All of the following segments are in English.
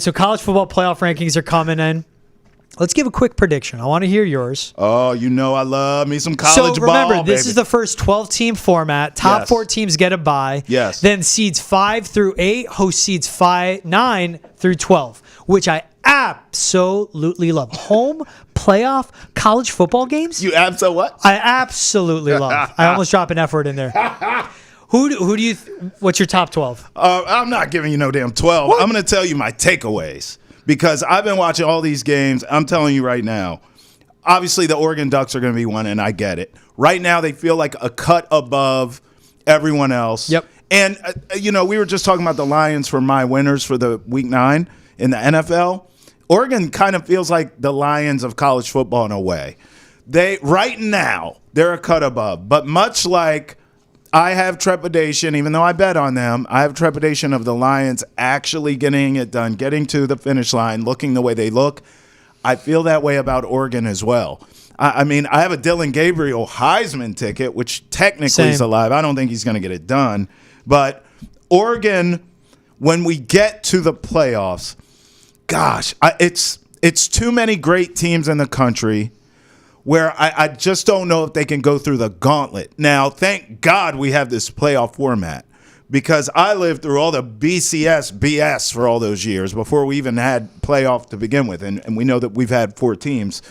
so college football playoff rankings are coming in. Let's give a quick prediction. I want to hear yours. Oh, you know I love me some college ball, remember, this baby. is the first 12-team format. Top 4 teams get a bye. Yes. Then seeds 5 through 8 host seeds 9 through 12, which I absolutely love. Home playoff college football games? You what? I absolutely love. I almost dropped an F word in there. Who do you? What's your top 12? I'm not giving you no damn 12. What? I'm going to tell you my takeaways because I've been watching all these games. I'm telling you right now. Obviously, the Oregon Ducks are going to be one, and I get it. Right now, they feel like a cut above everyone else. Yep. And we were just talking about the Lions for my winners for the Week 9 in the NFL. Oregon kind of feels like the Lions of college football in a way. Right now, they're a cut above. But much like I have trepidation, even though I bet on them, I have trepidation of the Lions actually getting it done, getting to the finish line, looking the way they look. I feel that way about Oregon as well. I mean, I have a Dylan Gabriel Heisman ticket, which technically is alive. I don't think he's going to get it done. But Oregon, when we get to the playoffs, gosh, it's too many great teams in the country where I just don't know if they can go through the gauntlet. Now, thank God we have this playoff format because I lived through all the BS for all those years before we even had playoff to begin with. And we know that we've had 4 teams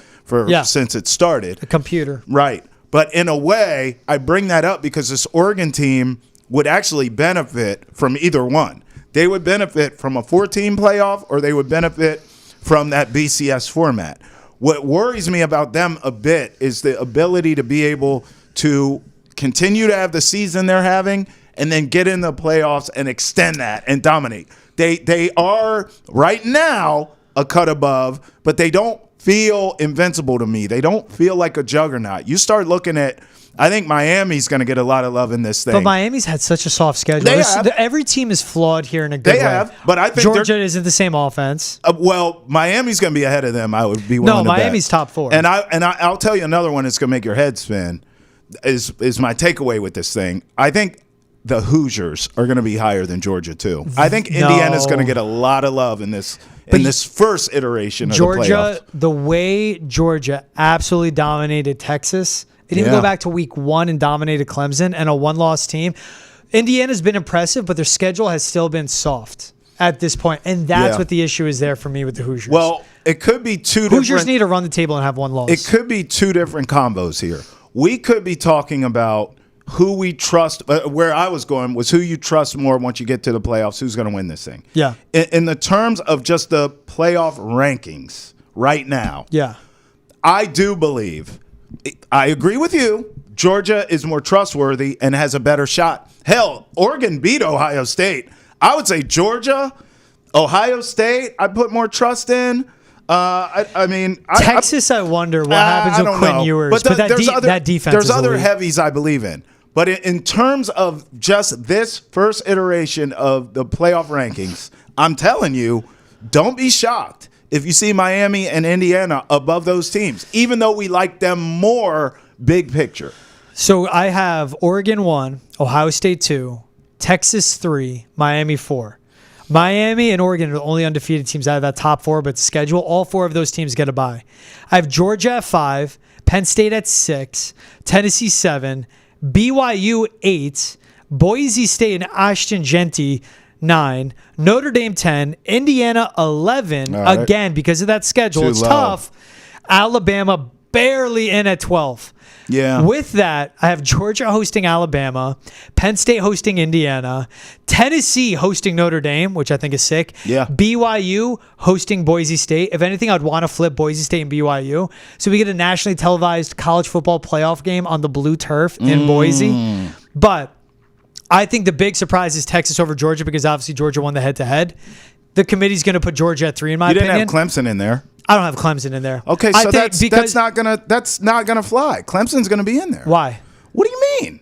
since it started. A computer. Right. But in a way, I bring that up because this Oregon team would actually benefit from either one. They would benefit from a 4-team playoff or they would benefit from that BCS format. What worries me about them a bit is the ability to be able to continue to have the season they're having and then get in the playoffs and extend that and dominate. They are right now a cut above, but they don't feel invincible to me. They don't feel like a juggernaut. You start looking at I think Miami's going to get a lot of love in this thing. But Miami's had such a soft schedule. Every team is flawed here in a good way. They have, but I think Georgia isn't the same offense. Well, Miami's going to be ahead of them. I would be willing to bet. No, Miami's top 4. And I'll tell you another one that's going to make your head spin is my takeaway with this thing. I think the Hoosiers are going to be higher than Georgia too. I think Indiana's going to get a lot of love in this first iteration of the playoffs. The way Georgia absolutely dominated Texas. They didn't go back to week 1 and dominated Clemson and a 1-loss team. Indiana's been impressive, but their schedule has still been soft at this point. And that's what the issue is there for me with the Hoosiers. Well, it could be Hoosiers need to run the table and have 1 loss. It could be 2 different combos here. We could be talking about who we trust. Where I was going was who you trust more once you get to the playoffs. Who's going to win this thing? Yeah. In the terms of just the playoff rankings right now. Yeah. I do believe. I agree with you. Georgia is more trustworthy and has a better shot. Hell, Oregon beat Ohio State. I would say Georgia, Ohio State, I put more trust in. Texas, I wonder what happens with Quinn Ewers. But that defense there's is other elite. heavies I believe in. But in terms of just this first iteration of the playoff rankings, I'm telling you, don't be shocked if you see Miami and Indiana above those teams, even though we like them more big picture. So I have Oregon 1, Ohio State 2, Texas 3, Miami 4. Miami and Oregon are the only undefeated teams out of that top 4, but schedule, all 4 of those teams get a bye. I have Georgia at 5, Penn State at 6, Tennessee 7, BYU 8, Boise State and Ashton Genty 9, Notre Dame 10, Indiana 11, right. Again, because of that schedule, it's tough. Alabama barely in at 12. Yeah. With that, I have Georgia hosting Alabama, Penn State hosting Indiana, Tennessee hosting Notre Dame, which I think is sick. Yeah. BYU hosting Boise State. If anything, I'd want to flip Boise State and BYU. So we get a nationally televised college football playoff game on the blue turf in Boise. But I think the big surprise is Texas over Georgia because obviously Georgia won the head-to-head. The committee's going to put Georgia at 3 in my opinion. You didn't have Clemson in there. I don't have Clemson in there. Okay, so that's not gonna fly. Clemson's gonna be in there. Why? What do you mean?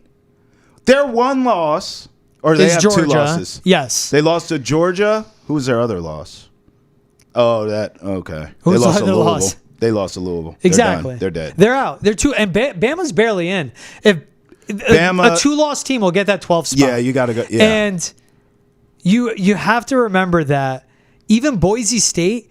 They're 1 loss, or they have Georgia. 2 losses. Yes, they lost to Georgia. Who was their other loss? Oh, okay. Who's they lost to Louisville. Loss? They lost to Louisville. Exactly. They're dead. They're out. They're 2, and Bama's barely in. If Bama, a 2-loss team will get that 12th spot. Yeah, you got to go. Yeah. And you have to remember that even Boise State,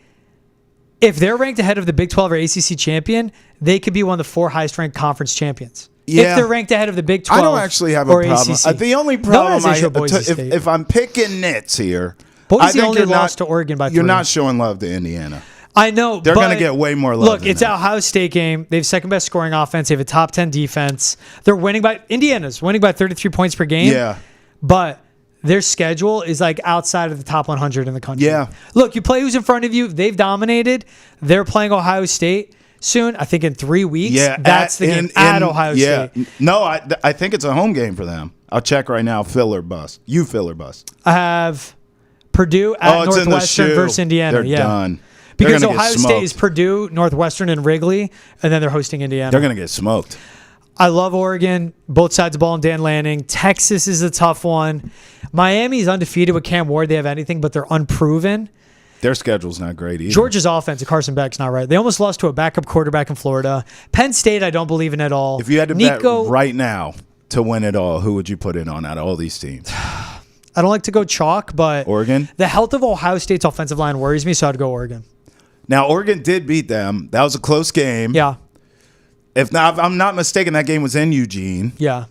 if they're ranked ahead of the Big 12 or ACC champion, they could be one of the 4 highest ranked conference champions. Yeah. If they're ranked ahead of the Big 12 I don't actually have a or problem. ACC. The only No one has problem issue with Boise State. if I'm picking nits here, Boise I think only you're lost not, to Oregon by 3. You're not showing love to Indiana. I know. They're but going to get way more love. Look, than it's that. an Ohio State game. They have second best scoring offense. They have a top 10 defense. They're winning by Indiana's winning by 33 points per game. Yeah. But their schedule is like outside of the top 100 in the country. Yeah. Look, you play who's in front of you. They've dominated. They're playing Ohio State soon. I think in 3 weeks. Yeah, That's the game at Ohio State. No, I think it's a home game for them. I'll check right now. Fill or bust. You fill or bust. I have Purdue at it's in the Northwestern shoe. versus Indiana. They're done. Because They're gonna Ohio get State smoked. is Purdue, Northwestern, and Wrigley, and then they're hosting Indiana. They're going to get smoked. I love Oregon, both sides of the ball, and Dan Lanning. Texas is a tough one. Miami is undefeated with Cam Ward. They have anything, but they're unproven. Their schedule's not great either. Georgia's offense, Carson Beck's not right. They almost lost to a backup quarterback in Florida. Penn State, I don't believe in at all. If you had to bet right now to win it all, who would you put in on out of all these teams? I don't like to go chalk, but Oregon? The health of Ohio State's offensive line worries me, so I'd go Oregon. Now, Oregon did beat them. That was a close game. Yeah. If I'm not mistaken, that game was in Eugene. Yeah.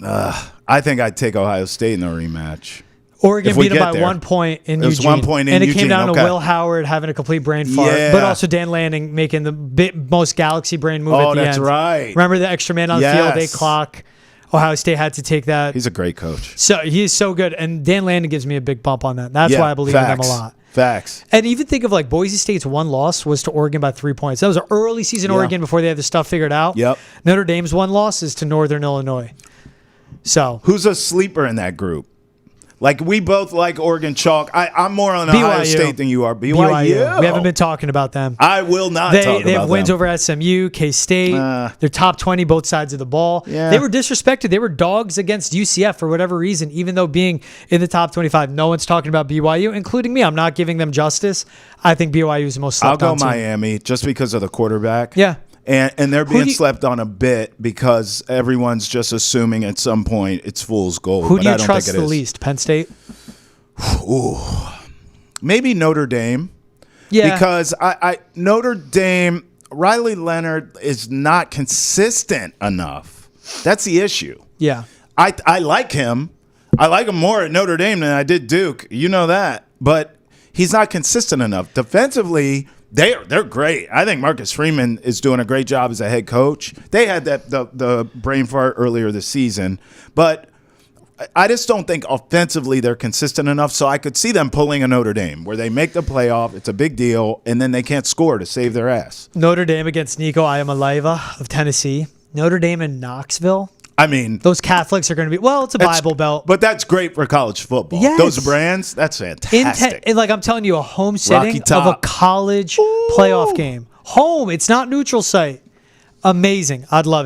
I think I'd take Ohio State in the rematch. Oregon If we beat them get by there. 1 point in It was Eugene. 1 point in and it Eugene, came down okay. to Will Howard having a complete brain fart, Yeah. but also Dan Lanning making the most galaxy brain move at the end. Oh, that's right. Remember the extra man on the field, Yes. 8 clock. Ohio State had to take that. He's a great coach. So he is so good, and Dan Lanning gives me a big bump on that. That's Yeah, why I believe in them a lot. Facts. And even think of like Boise State's one loss was to Oregon by 3 points. That was an early season Oregon before they had the stuff figured out. Yep. Notre Dame's one loss is to Northern Illinois. So Who's a sleeper in that group? Like, we both like Oregon chalk. I'm more on BYU. Ohio State than you are. BYU. We haven't been talking about them. I will not They talk about have wins them. over SMU, K-State. They're top 20 both sides of the ball. Yeah. They were disrespected. They were dogs against UCF for whatever reason, even though being in the top 25. No one's talking about BYU, including me. I'm not giving them justice. I think BYU is the most I'll slept go on team. Miami just because of the quarterback. Yeah. And they're being do you- slept on a bit because everyone's just assuming at some point it's fool's gold. Who but do I you don't trust think it the is. least? Penn State? Maybe Notre Dame. Yeah. Because I Notre Dame, Riley Leonard is not consistent enough. That's the issue. Yeah. I like him. I like him more at Notre Dame than I did Duke. You know that. But he's not consistent enough. Defensively, they're great. I think Marcus Freeman is doing a great job as a head coach. They had the brain fart earlier this season. But I just don't think offensively they're consistent enough, so I could see them pulling a Notre Dame where they make the playoff, it's a big deal, and then they can't score to save their ass. Notre Dame against Nico Iamaleava of Tennessee. Notre Dame in Knoxville. I mean, Those Catholics are going to be, well, it's a Bible Belt. but that's great for college football. Yes. Those brands, that's fantastic. And like I'm telling you, a home setting Rocky of Top. a college playoff game. Home. It's not neutral site. Amazing. I'd love it.